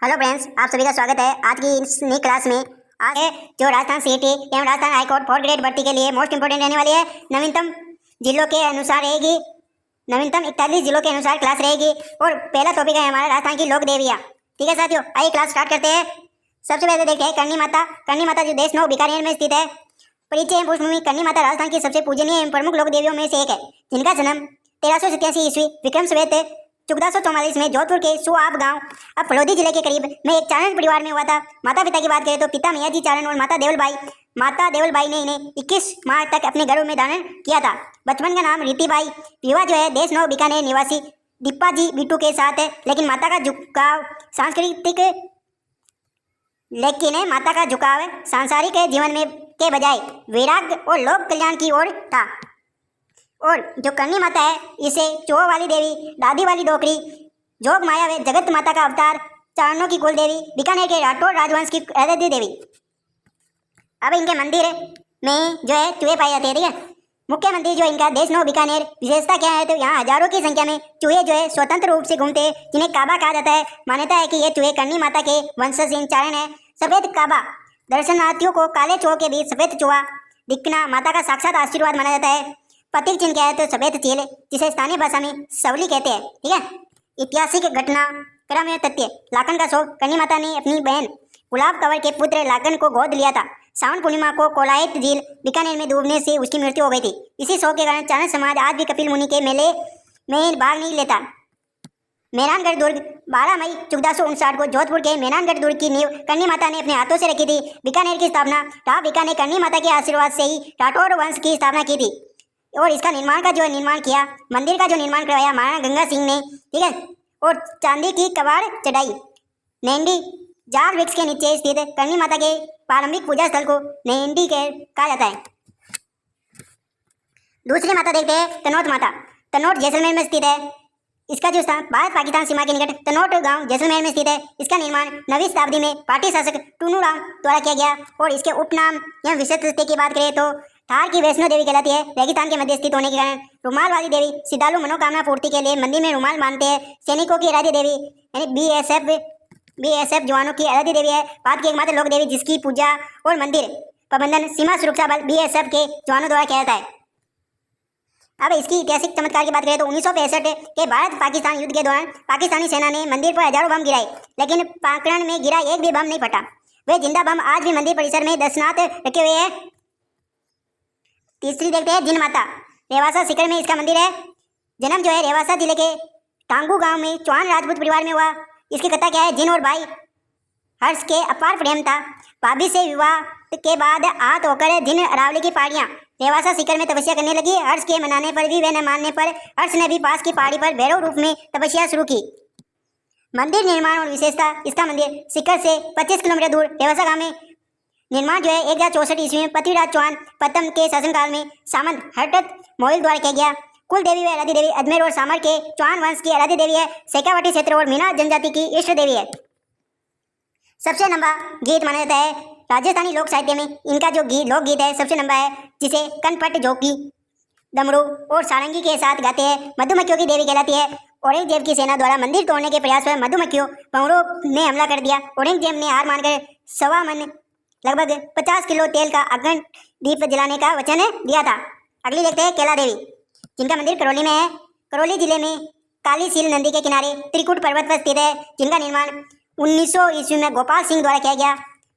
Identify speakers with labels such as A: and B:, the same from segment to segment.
A: Hello friends, आप सभी का स्वागत है आज की इस नई क्लास में। आज है जो राजस्थान सीईटी एवं राजस्थान हाईकोर्ट 4th ग्रेड भर्ती के लिए मोस्ट इंपोर्टेंट रहने वाली है। नवीनतम जिलों के अनुसार रहेगी, नवीनतम 41 जिलों के अनुसार क्लास रहेगी। और पहला टॉपिक है हमारा राजस्थान की लोक देवियाँ। ठीक है साथियों, आइए क्लास स्टार्ट करते हैं। सबसे पहले देखते हैं करणी माता। करणी माता जो देशनोक बीकानेर में स्थित है। परिचय एवं पृष्ठभूमि। करणी माता राजस्थान की सबसे पूजनीय एवं प्रमुख लोक देवियों में से एक है, जिनका जन्म 1387 ईस्वी विक्रम संवत 1444 में जोधपुर के सुआब गांव अब फलोदी जिले के करीब में एक चारण परिवार में हुआ था। माता पिता की बात करें तो पिता मियाजी चारण और माता देवलबाई ने इन्हें 21 माह तक अपने गर्भ में धारण किया था। बचपन का नाम रीतिबाई। विवाह जो है देशनोक बीकानेर निवासी दीपा जी बिट्टू के साथ है, लेकिन माता का झुकाव सांसारिक जीवन में के बजाय वैराग्य और लोक कल्याण की ओर था। और जो करणी माता है इसे चोह वाली देवी, दादी वाली डोकरी, जोग माया व जगत माता का अवतार, चारणों की कुल देवी, बीकानेर के राठौर राजवंश की आराध्य देवी। अब इनके मंदिर में जो है चूहे पाए जाते हैं। ठीक है, मुख्य मंदिर जो इनका देशनोक बीकानेर। विशेषता क्या है तो यहाँ हजारों की संख्या में चूहे जो है स्वतंत्र रूप से घूमते हैं, जिन्हें काबा कहा जाता है। मान्यता है कि ये चूहे करणी माता के वंशज चारण है। सफेद काबा दर्शनार्थियों को काले चूहों के बीच सफेद चूहा दिखना माता का साक्षात आशीर्वाद माना जाता है। प्रतीक चिन्ह क्या है तो सफेद चील, जिसे स्थानीय भाषा में सवली कहते हैं। ठीक है, ऐतिहासिक घटना क्रम में तथ्य। लाखन का शोक। करणी माता ने अपनी बहन गुलाब कंवर के पुत्र लाखन को गोद लिया था। सावन पूर्णिमा को कोलायत झील बीकानेर में डूबने से उसकी मृत्यु हो गई थी। इसी शोक के कारण चारण समाज आज भी कपिल मुनि के मेले में भाग नहीं लेता। मेहरानगढ़ दुर्ग 12 मई 1459 को जोधपुर के मेहरानगढ़ दुर्ग की नींव करणी माता ने अपने हाथों से रखी थी। बीकानेर की स्थापना बीकानेर करणी माता के आशीर्वाद से ही राठौर वंश की स्थापना की थी। और इसका निर्माण किया, मंदिर का जो निर्माण करवाया महाराणा गंगा सिंह ने। ठीक है, और चांदी की कवाड़ चढ़ाई। नैंडी जाल वृक्ष के नीचे स्थित करणी माता के प्रारंभिक पूजा स्थल को नैंडी कहा जाता है। दूसरी माता देखते हैं तनोट माता। तनोट जैसलमेर में स्थित है। इसका जो स्थान भारत पाकिस्तान सीमा के निकट तनोट गांव जैसलमेर में स्थित है। इसका निर्माण 9वीं शताब्दी में पाटी शासक टूनू राम द्वारा किया गया। और इसके उपनाम या विशेषता की बात करें तो थार की वैष्णो देवी कहलाती है। रेगिस्तान के मध्य स्थित होने के कारण रुमाल वाली देवी। श्रद्धालु मनोकामना पूर्ति के लिए मंदिर में रुमाल मानते हैं। सैनिकों की आराध्य देवी यानी बीएसएफ जवानों की आराध्य देवी है। भारत की एकमात्र लोक देवी जिसकी पूजा और मंदिर प्रबंधन सीमा सुरक्षा बल बीएसएफ के जवानों द्वारा किया जाता है। अब इसकी ऐतिहासिक चमत्कार की बात करें तो 1965 के भारत पाकिस्तान युद्ध के दौरान पाकिस्तानी सेना ने मंदिर पर हजारों बम गिराए, लेकिन पाकरण में गिरा एक भी बम नहीं फटा। वे जिंदा बम आज भी मंदिर परिसर में दर्शनार्थ रखे हुए हैं। तीसरी देखते हैं जिन माता। रेवासा शिखर में इसका मंदिर है। जन्म जो है रेवासा जिले के टांगू गांव में चौहान राजपूत परिवार में हुआ। इसकी कथा क्या है, जिन और भाई हर्ष के अपार प्रेम था। भाभी से विवाह के बाद हाथ होकर जिन अरावली की पहाड़ियाँ रेवासा शिखर में तपस्या करने लगी। हर्ष के मनाने पर भी वे न मानने पर हर्ष ने भी पास की पहाड़ी पर भैरव रूप में तपस्या शुरू की। मंदिर निर्माण और विशेषता। इसका मंदिर शिखर से 25 किलोमीटर दूर रेवासा गाँव में निर्माण जो है 1064 ईस्वी में पृथ्वीराज चौहान प्रथम के शासनकाल में सामंत हरटत मोहिल द्वारा किया गया। कुल देवी व आराध्य देवी अजमेर और सामर के चौहान वंश की आराध्य देवी है। शेखावटी क्षेत्र और मीना जनजाति की इष्ट देवी है। सबसे लंबा गीत माना जाता है राजस्थानी लोक साहित्य में। इनका जो लोकगीत है सबसे लंबा है, जिसे कनपट जोगी डमरू और सारंगी के साथ गाते हैं। मधुमक्खियों की देवी कहलाती है। औरंगजेब की सेना द्वारा मंदिर तोड़ने के प्रयास पर मधुमक्खियों भंवरों ने हमला कर दिया। औरंगजेब ने हार मानकर सवा मन लगभग 50 किलो तेल का अग्नि दीप जलाने का वचन दिया था। अगली देखते हैं केला देवी, जिनका मंदिर करौली में है। करौली जिले में कालीसील नदी के किनारे त्रिकुट पर्वत पर स्थित है, जिनका निर्माण 1900 ईस्वी में गोपाल सिंह द्वारा किया गया।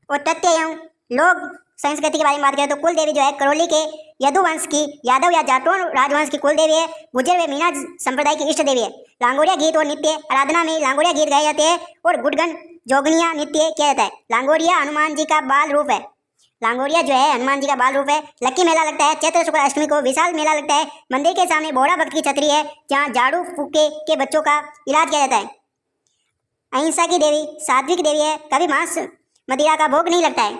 A: और तथ्य एवं लोक संस्कृति के बारे में बात करें तो कुल देवी जो है करौली के यदुवंश की यादव या जाटोन राजवंश की कुल देवी है। गुर्जर व मीना संप्रदाय की इष्ट देवी है। लांगोरिया गीत और नित्य आराधना में लांगोरिया गीत गाए जाते हैं और गुडगन जोगनिया नृत्य किया जाता है। लांगोरिया हनुमान जी का बाल रूप है। लांगोरिया जो है हनुमान जी का बाल रूप है। लक्की मेला लगता है चैत्र शुक्ल अष्टमी को। विशाल मेला लगता है। मंदिर के सामने बोरा भक्त की छतरी है, जहाँ झाड़ू फूके के बच्चों का इलाज किया जाता है। अहिंसा की देवी सात्विक देवी है। कभी मांस मदिरा का भोग नहीं लगता है।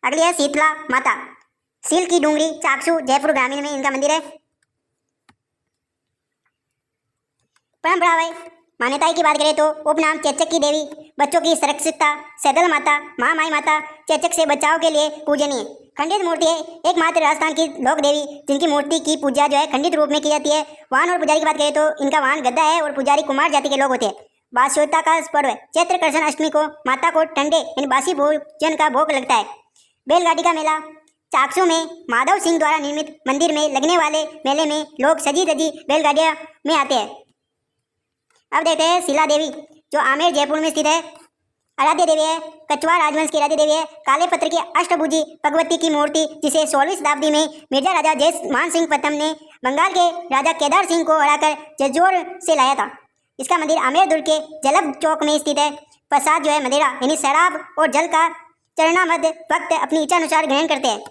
A: अगली है शीतला माता। सील की डूंगरी चाकसू जयपुर ग्रामीण में इनका मंदिर है। परंपरा मान्यताएं की बात करें तो उपनाम चेचक की देवी, बच्चों की सुरक्षितता, सैदल माता, महामाई माता, चेचक से बचाव के लिए पूजनीय। खंडित मूर्ति है, एकमात्र राजस्थान की लोक देवी जिनकी मूर्ति की पूजा जो है खंडित रूप में की जाती है। वाहन और पुजारी की बात करें तो इनका वाहन गद्दा है और पुजारी कुमार जाति के लोग होते हैं। बास्योता का पर्व चैत्र कृष्ण अष्टमी को माता को ठंडे यानी बासी भोजन का भोग लगता है। बैलगाड़ी का मेला चाकसू में माधव सिंह द्वारा निर्मित मंदिर में लगने वाले मेले में लोग सजी धजी बैलगाड़ियाँ में आते हैं। अब देखते हैं शिला देवी जो आमेर जयपुर में स्थित है। आराध्य देवी है, कछवाड़ राजवंश की आराध्य देवी है। काले पत्थर की अष्टभुजी भगवती की मूर्ति जिसे 16वीं शताब्दी में मिर्जा राजा जयमान सिंह प्रथम ने बंगाल के राजा केदार सिंह को हराकर जजोर से लाया था। इसका मंदिर आमेर दुर्ग के जलब चौक में स्थित है। प्रसाद जो है मदिरा यानी शराब और जल का चरणामद भक्त अपनी इच्छा अनुसार ग्रहण करते हैं।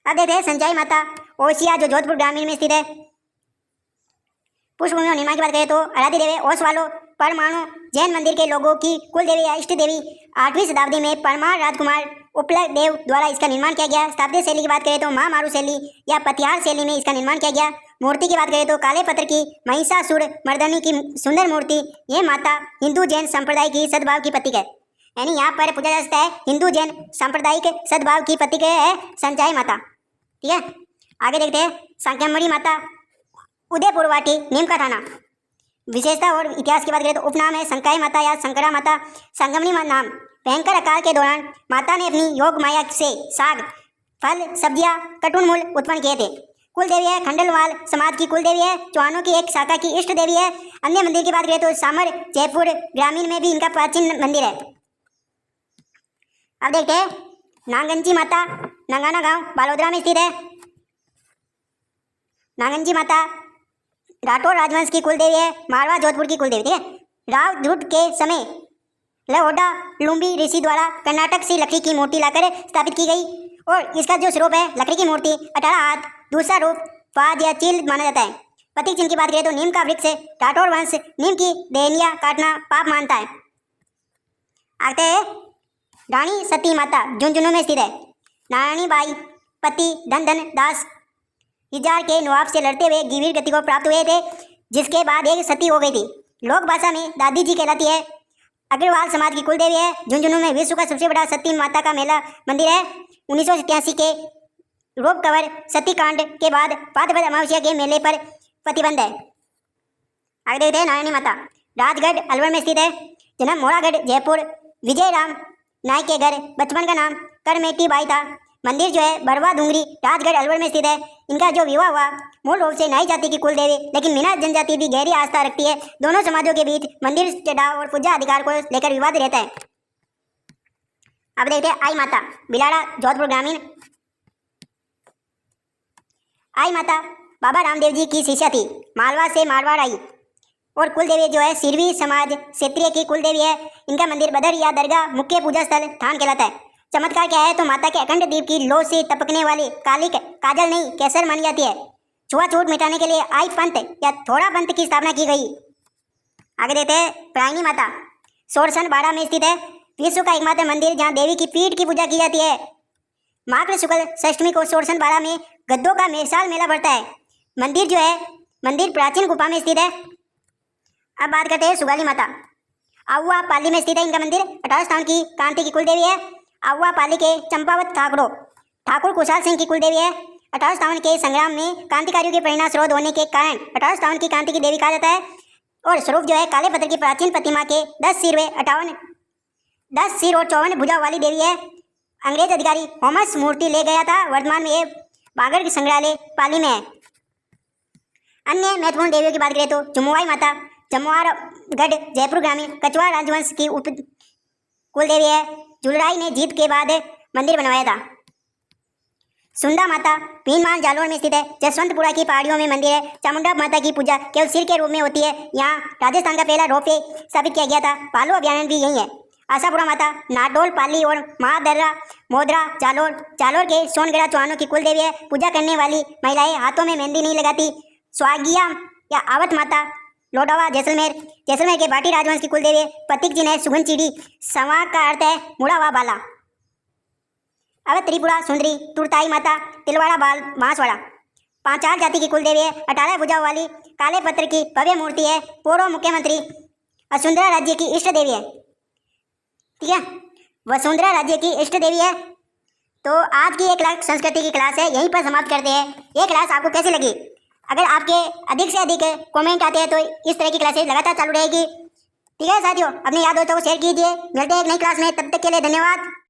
A: अब देखते हैं संचाई माता ओसिया जो जोधपुर ग्रामीण में स्थित है। पुष्पभूमि और निर्माण की बात करें तो आराध्य देवी ओसवालो परमाणु जैन मंदिर के लोगों की कुल देवी या इष्ट देवी। 8वीं शताब्दी में परमार राजकुमार उपलक देव द्वारा इसका निर्माण किया गया। स्थापत्य शैली की बात करें तो महामारू शैली या पतिहार शैली में इसका निर्माण किया गया। मूर्ति की बात करें तो काले पत्थर की महिषासुर मर्दनी की सुंदर मूर्ति। ये माता हिंदू जैन संप्रदाय की सद्भाव की प्रतीक है, यानी यहाँ पर पूजा जा सकता है हिंदू जैन सांप्रदायिक सद्भाव की प्रतीक है संचाई माता। ठीक है, आगे देखते हैं सांक्यमणि माता उदयपुर वाटी नीम का थाना। विशेषता और इतिहास की बात करें तो उपनाम है संकाई माता या शंकरा माता। संगमनी नाम भयंकर अकाल के दौरान माता ने अपनी योग माया से साग फल सब्जियां कटुनमूल उत्पन्न किए थे। कुल देवी है खंडलवाल समाज की कुल देवी है। चौहानों की एक शाखा की इष्ट देवी है। अन्य मंदिर की बात करें तो सामर जयपुर ग्रामीण में भी इनका प्राचीन मंदिर है। अब देखते हैं नागंजी माता नंगाना गांव बालोदरा में स्थित है। नागंजी माता राठौर राजवंश की कुल देवी है। मारवा जोधपुर की कुल देवी। ठीक है, राव ध्रुव के समय लहोडा लुम्बी ऋषि द्वारा कर्नाटक से लकड़ी की मूर्ति लाकर स्थापित की गई और इसका जो स्वरूप है लकड़ी की मूर्ति 18 हाथ, दूसरा रूप फाज या चील माना जाता है। प्रतीक चिन्ह की बात करें तो नीम का वृक्ष राठौर वंश नीम की देहनिया काटना पाप मानता है। आते हैं रानी सती माता झुंझुनू में स्थित है। नारायणी बाई पति धन दास हिजार के नवाब से लड़ते हुए गिरवीर गति को प्राप्त हुए थे, जिसके बाद एक सती हो गई थी। लोक भाषा में दादी जी कहलाती है। अग्रवाल समाज की कुल देवी है। झुंझुनू में विश्व का सबसे बड़ा सती माता का मेला मंदिर है। 1987 के रोप कवर सती कांड के बाद भाद्रपद अमावस्या के मेले पर प्रतिबंध है। आगे देखते हैं नारायणी माता राजगढ़ अलवर में स्थित है। जन्म मोरागढ़ जयपुर। विजय राम नायक के घर। बचपन का नाम करमेटी बाई था। मंदिर जो है बरवा डूंगरी राजगढ़ अलवर में स्थित है। इनका जो विवाह हुआ मूल रूप से नाई जाति की कुल देवी, लेकिन मीना जनजाति भी गहरी आस्था रखती है। दोनों समाजों के बीच मंदिर चढ़ाव और पूजा अधिकार को लेकर विवाद रहता है। अब देखते हैं आई माता बिलाड़ा जोधपुर ग्रामीण। आई माता बाबा रामदेव जी की शिष्या थी। मालवा से मारवाड़ आई और कुल देवी जो है सिरवी समाज क्षेत्रीय की कुल देवी है। इनका मंदिर बदर या दरगाह मुख्य पूजा स्थल थान कहलाता है। चमत्कार क्या है तो माता के अखंड दीप की लो से टपकने वाली काली काजल नहीं केसर मानी जाती है। छुआछूत मिटाने के लिए आई पंथ या थोड़ा पंथ की स्थापना की गई। आगे देखते हैं प्रायणी माता सोरसन बाड़ा में स्थित है। विश्व का एकमात्र मंदिर जहाँ देवी की पीठ की पूजा की जाती है। माघ शुक्ल षष्टमी को सोरसन बाड़ा में गद्दों का मेसाल मेला बढ़ता है। मंदिर जो है मंदिर प्राचीन गुफा में स्थित है। अब बात करते हैं सुगाली माता आउआ पाली में स्थित है। इनका मंदिर 18 की कांति की कुल देवी है। आउआ पाली के चंपावत ठाकुर कुशाल सिंह की कुल देवी है। 1857 के संग्राम में क्रांतिकारियों के प्रेरणा स्रोत होने के कारण 1857 की क्रांति की देवी कहा जाता है। और स्वरूप जो है काले पत्थर की प्राचीन प्रतिमा के 10 सिर और 54 भुजा वाली देवी है। अंग्रेज अधिकारी होमस मूर्ति ले गया था। वर्तमान में ये बागड़ संग्रहालय पाली में है। अन्य महत्वपूर्ण देवियों की बात करें तो जमुआई माता जमुआरगढ़ जयपुर ग्रामीण कछवाड़ राजवंश की उप कुल देवी है। जुलराई ने जीत के बाद मंदिर बनवाया था। सुंदा माता भीनमान जालोर में स्थित है। जसवंतपुरा की पहाड़ियों में मंदिर है। चामुंडा माता की पूजा केवल सिर के रूप में होती है। यहाँ राजस्थान का पहला रोपवे स्थापित किया गया था। पालू अभ्यारण्य भी यही है। आशापुरा माता नाडोल पाली और महादर्रा मोदरा जालोर के सोनगढ़ा चौहानों की कुल देवी है। पूजा करने वाली महिलाएं हाथों में मेहंदी नहीं लगाती। स्वागिया या आवत माता लोडावा जैसलमेर के भाटी राजवंश की कुल देवी है। प्रतीक चिन्ह है सुगन चिड़ी। संवार का अर्थ है मुड़ा व बाला। अब त्रिपुरा सुंदरी तुरताई माता तिलवाड़ा बाल बांसवाड़ा पांचाल जाति की कुल देवी है। 18 भुजाओं वाली काले पत्थर की भव्य मूर्ति है। पूर्व मुख्यमंत्री वसुंधरा राज्य की इष्ट देवी है। ठीक है, वसुंधरा राज्य की इष्ट देवी है। तो आज की 1 लाख संस्कृति की क्लास है यहीं पर समाप्त करते हैं। ये क्लास आपको कैसी लगी अगर आपके अधिक से अधिक कमेंट आते हैं तो इस तरह की क्लासेज लगातार चालू रहेगी। ठीक है साथियों, अपने यार दोस्तों को शेयर कीजिए। मिलते हैं एक नई क्लास में, तब तक के लिए धन्यवाद।